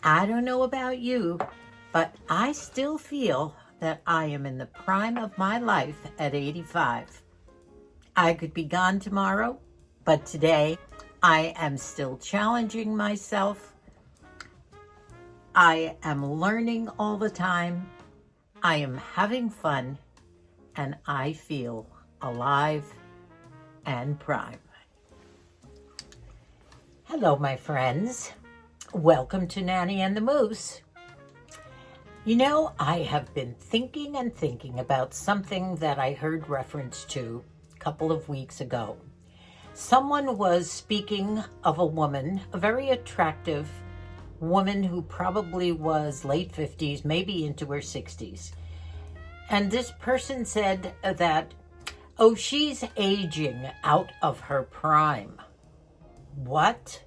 I don't know about you, but I still feel that I am in the prime of my life at 85. I could be gone tomorrow, but today I am still challenging myself. I am learning all the time. I am having fun, and I feel alive and prime. Hello, my friends. Welcome to Nanny and the Moose. You know, I have been thinking and thinking about something that I heard reference to a couple of weeks ago. Someone was speaking of a woman, a very attractive woman who probably was late 50s, maybe into her 60s. And this person said that, oh, she's aging out of her prime. What?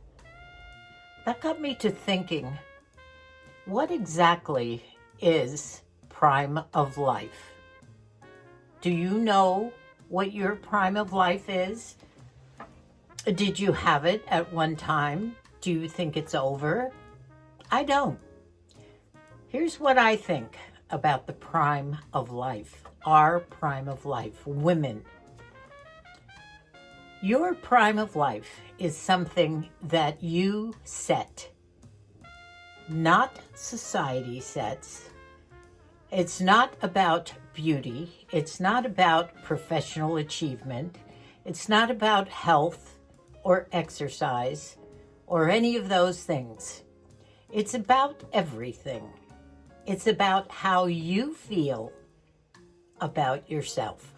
That got me to thinking, what exactly is prime of life? Do you know what your prime of life is? Did you have it at one time? Do you think it's over? I don't. Here's what I think about the prime of life, our prime of life, women. Your prime of life is something that you set, not society sets. It's not about beauty. It's not about professional achievement. It's not about health or exercise or any of those things. It's about everything. It's about how you feel about yourself.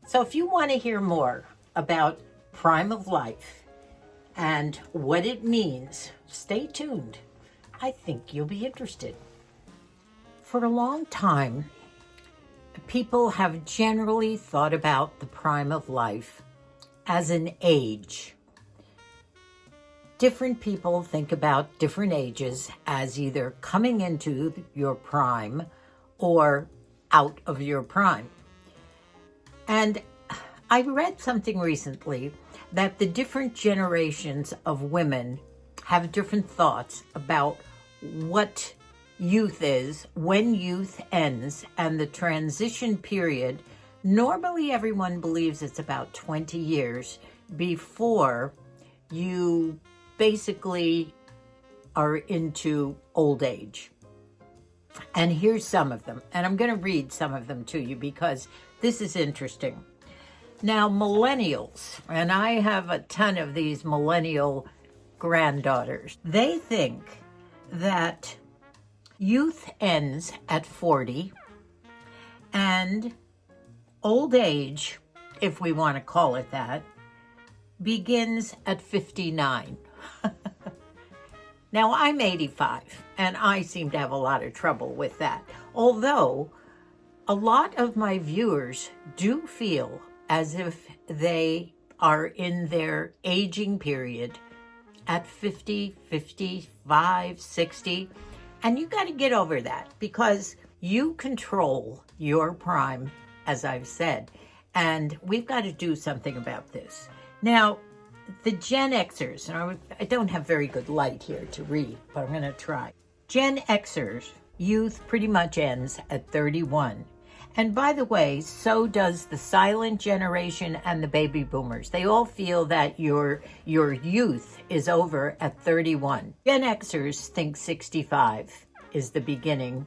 So if you want to hear more about prime of life and what it means, stay tuned. I think you'll be interested. For a long time, people have generally thought about the prime of life as an age. Different people think about different ages as either coming into your prime or out of your prime. And I read something recently that the different generations of women have different thoughts about what youth is, when youth ends, and the transition period. Normally, everyone believes it's about 20 years before you basically are into old age. And here's some of them. And I'm going to read some of them to you because this is interesting. Now, millennials, and I have a ton of these millennial granddaughters, they think that youth ends at 40 and old age, if we want to call it that, begins at 59. Now, I'm 85, and I seem to have a lot of trouble with that. Although, a lot of my viewers do feel as if they are in their aging period at 50, 55, 60. And you got to get over that because you control your prime, as I've said. And we've got to do something about this. Now, the Gen Xers, and I don't have very good light here to read, but I'm going to try. Gen Xers, youth pretty much ends at 31. And by the way, so does the silent generation and the baby boomers. They all feel that your youth is over at 31. Gen Xers think 65 is the beginning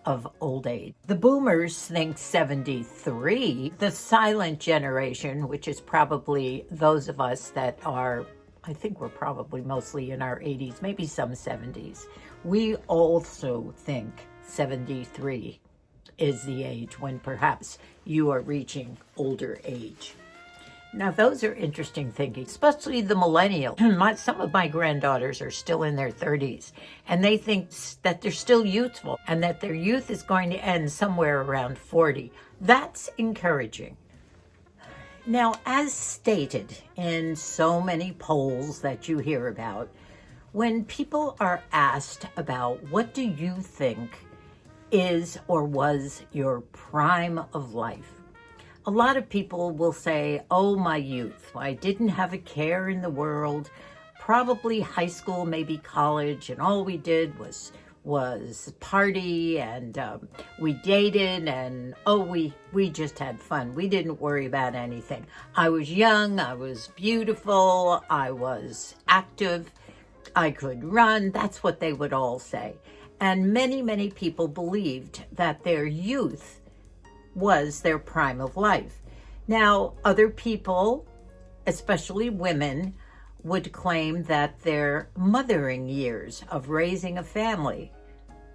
of old age. The boomers think 73. The silent generation, which is probably those of us that are, I think we're probably mostly in our 80s, maybe some 70s. We also think 73 is the age when perhaps you are reaching older age. Now, those are interesting thinking, especially the millennial. Some of my granddaughters are still in their 30s, and they think that they're still youthful and that their youth is going to end somewhere around 40. That's encouraging. Now, as stated in so many polls that you hear about, when people are asked about what do you think is or was your prime of life, a lot of people will say, oh, my youth, I didn't have a care in the world. probably high school, maybe college, and all we did was party, and we dated, and we just had fun. We didn't worry about anything. I was young, I was beautiful, I was active, I could run. That's what they would all say. And many people believed that their youth was their prime of life. Now, other people, especially women, would claim that their mothering years of raising a family,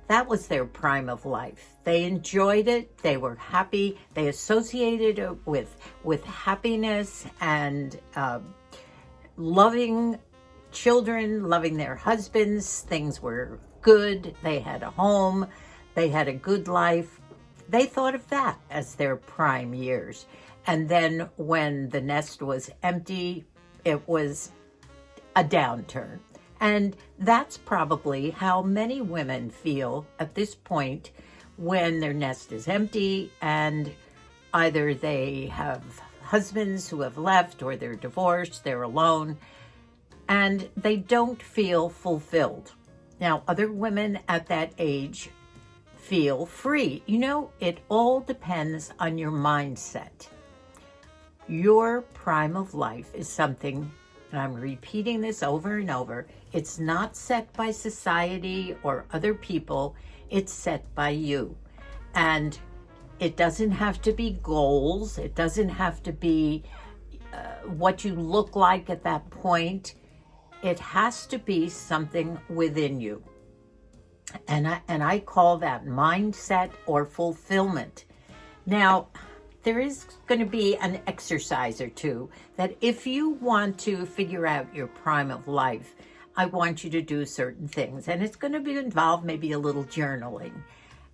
that was their prime of life. They enjoyed it, they were happy, they associated it with happiness and loving children, loving their husbands. Things were good, they had a home, they had a good life. They thought of that as their prime years. And then when the nest was empty, it was a downturn. And that's probably how many women feel at this point when their nest is empty and either they have husbands who have left, or they're divorced, they're alone, and they don't feel fulfilled. Now, other women at that age feel free. You know, it all depends on your mindset. Your prime of life is something, and I'm repeating this over and over, it's not set by society or other people, it's set by you. And it doesn't have to be goals, it doesn't have to be what you look like at that point. It has to be something within you. And I call that mindset or fulfillment. Now, there is going to be an exercise or two that if you want to figure out your prime of life, I want you to do certain things. And it's going to be involved maybe a little journaling.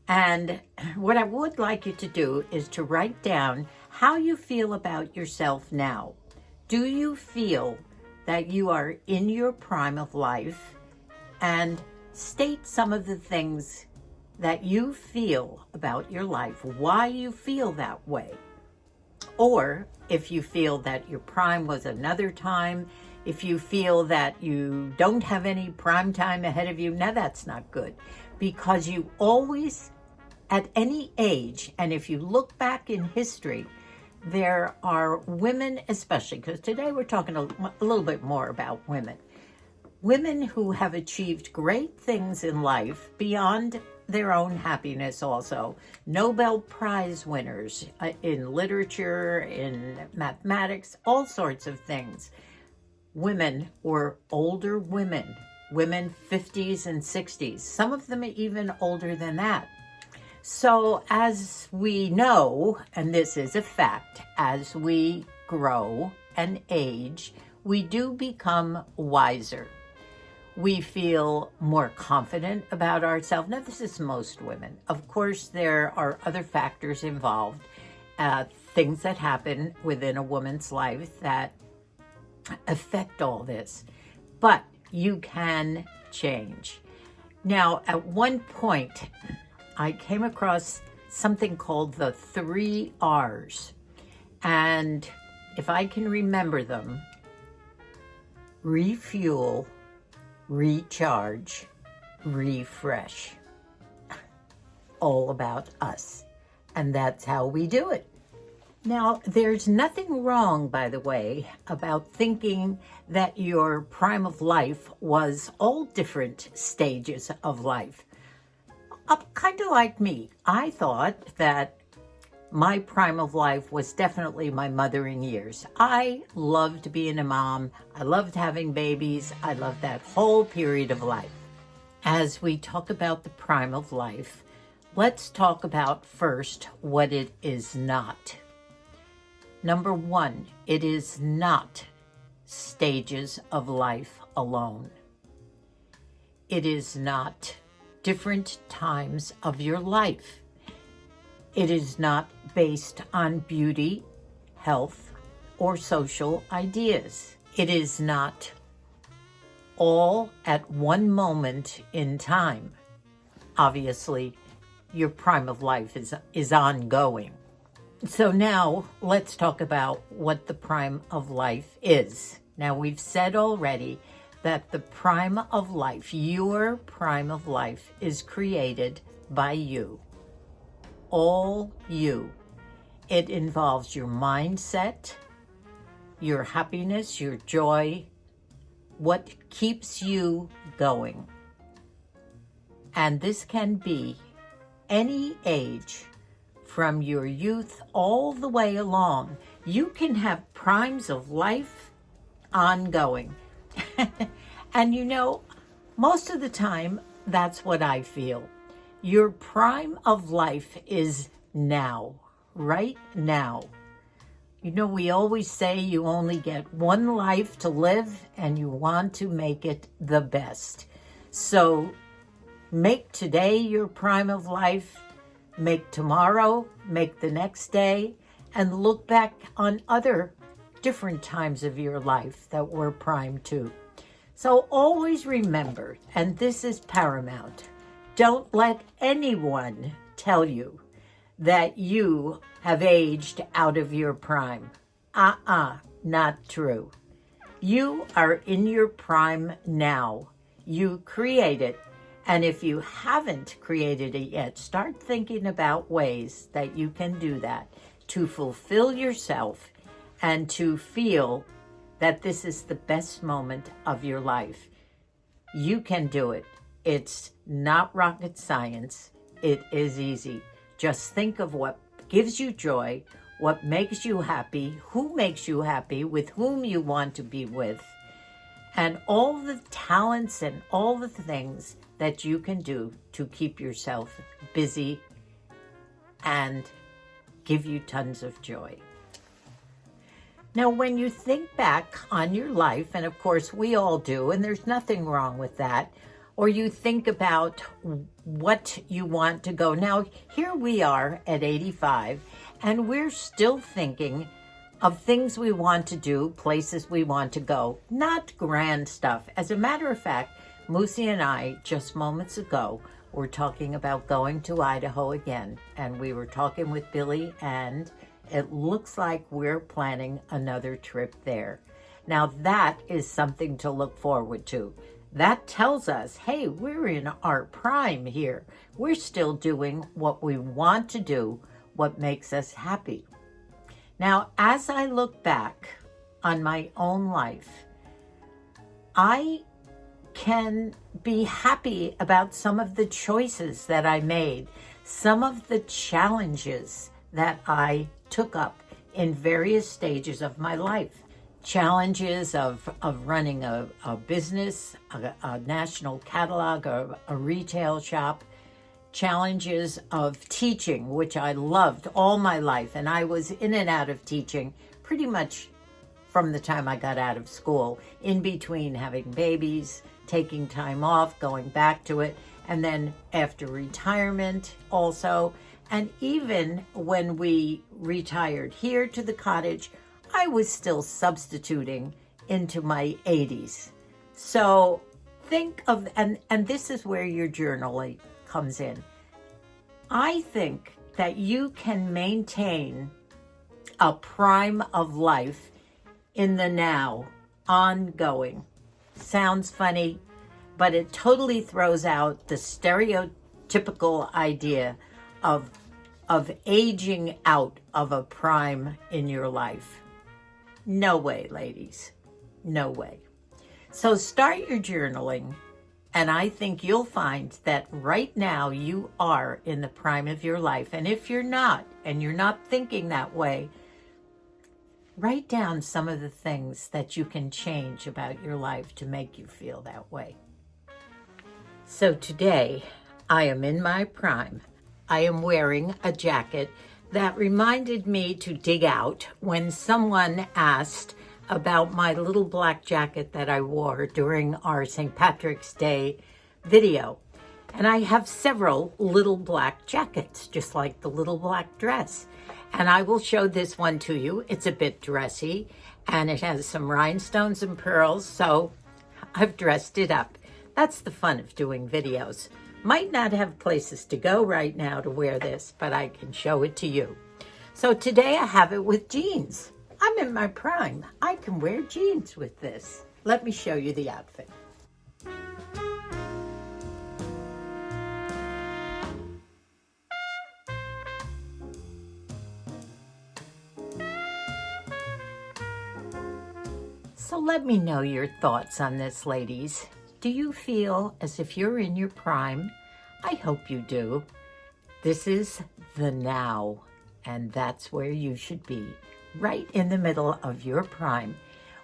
And what I would like you to do is to write down how you feel about yourself now. Do you feel that you are in your prime of life? And state some of the things that you feel about your life, why you feel that way. Or if you feel that your prime was another time, if you feel that you don't have any prime time ahead of you, now that's not good, because you always, at any age, and if you look back in history, there are women, especially, because today we're talking a little bit more about women who have achieved great things in life beyond their own happiness also. Nobel Prize winners in literature, in mathematics, all sorts of things. Women were older women 50s and 60s, some of them even older than that. So as we know, and this is a fact, as we grow and age, we do become wiser. We feel more confident about ourselves. Now, this is most women. Of course, there are other factors involved, things that happen within a woman's life that affect all this. But you can change. Now, at one point, I came across something called the 3 R's. And if I can remember them, refuel, recharge, refresh. All about us. And that's how we do it. Now, there's nothing wrong, by the way, about thinking that your prime of life was all different stages of life. Kind of like me. I thought that my prime of life was definitely my mothering years. I loved being a mom. I loved having babies. I loved that whole period of life. As we talk about the prime of life, let's talk about first what it is not. Number 1, it is not stages of life alone. It is not different times of your life. It is not based on beauty, health, or social ideas. It is not all at one moment in time. Obviously, your prime of life is ongoing. So now let's talk about what the prime of life is. Now, we've said already that the prime of life, your prime of life, is created by you. All you. It involves your mindset, your happiness, your joy, what keeps you going. And this can be any age, from your youth all the way along. You can have primes of life ongoing. And you know, most of the time, that's what I feel. Your prime of life is now, right now. You know, we always say you only get one life to live and you want to make it the best. So make today your prime of life, make tomorrow, make the next day, and look back on other different times of your life that were prime too. So always remember, and this is paramount, don't let anyone tell you that you have aged out of your prime. Not true. You are in your prime now. You create it. And if you haven't created it yet, start thinking about ways that you can do that to fulfill yourself and to feel that this is the best moment of your life. You can do it. It's not rocket science. It is easy. Just think of what gives you joy, what makes you happy, who makes you happy, with whom you want to be with, and all the talents and all the things that you can do to keep yourself busy and give you tons of joy. Now, when you think back on your life, and of course we all do, and there's nothing wrong with that, or you think about what you want to go. Now, here we are at 85, and we're still thinking of things we want to do, places we want to go, not grand stuff. As a matter of fact, Moosey and I, just moments ago, were talking about going to Idaho again, and we were talking with Billy, and it looks like we're planning another trip there. Now, that is something to look forward to. That tells us, hey, we're in our prime here. We're still doing what we want to do, what makes us happy. Now, as I look back on my own life, I can be happy about some of the choices that I made, some of the challenges that I took up in various stages of my life. Challenges of running a business, a national catalog, a retail shop. Challenges of teaching, which I loved all my life. And I was in and out of teaching pretty much from the time I got out of school, in between having babies, taking time off, going back to it, and then after retirement also. And even when we retired here to the cottage, I was still substituting into my 80s. So think of, and this is where your journaling comes in. I think that you can maintain a prime of life in the now, ongoing. Sounds funny, but it totally throws out the stereotypical idea of aging out of a prime in your life. No way, ladies. No way. So start your journaling, and I think you'll find that right now you are in the prime of your life. And if you're not, and you're not thinking that way, write down some of the things that you can change about your life to make you feel that way. So today, I am in my prime. I am wearing a jacket that reminded me to dig out when someone asked about my little black jacket that I wore during our St. Patrick's Day video. And I have several little black jackets, just like the little black dress. And I will show this one to you. It's a bit dressy, and it has some rhinestones and pearls, so I've dressed it up. That's the fun of doing videos. Might not have places to go right now to wear this, but I can show it to you. So today I have it with jeans. I'm in my prime. I can wear jeans with this. Let me show you the outfit. So let me know your thoughts on this, ladies. Do you feel as if you're in your prime? I hope you do. This is the now, and that's where you should be, right in the middle of your prime,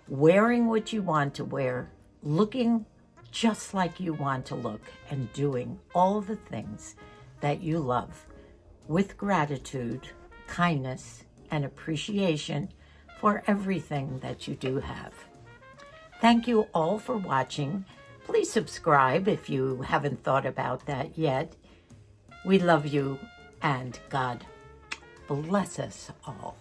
wearing what you want to wear, looking just like you want to look, and doing all the things that you love with gratitude, kindness, and appreciation for everything that you do have. Thank you all for watching. Please subscribe if you haven't thought about that yet. We love you, and God bless us all.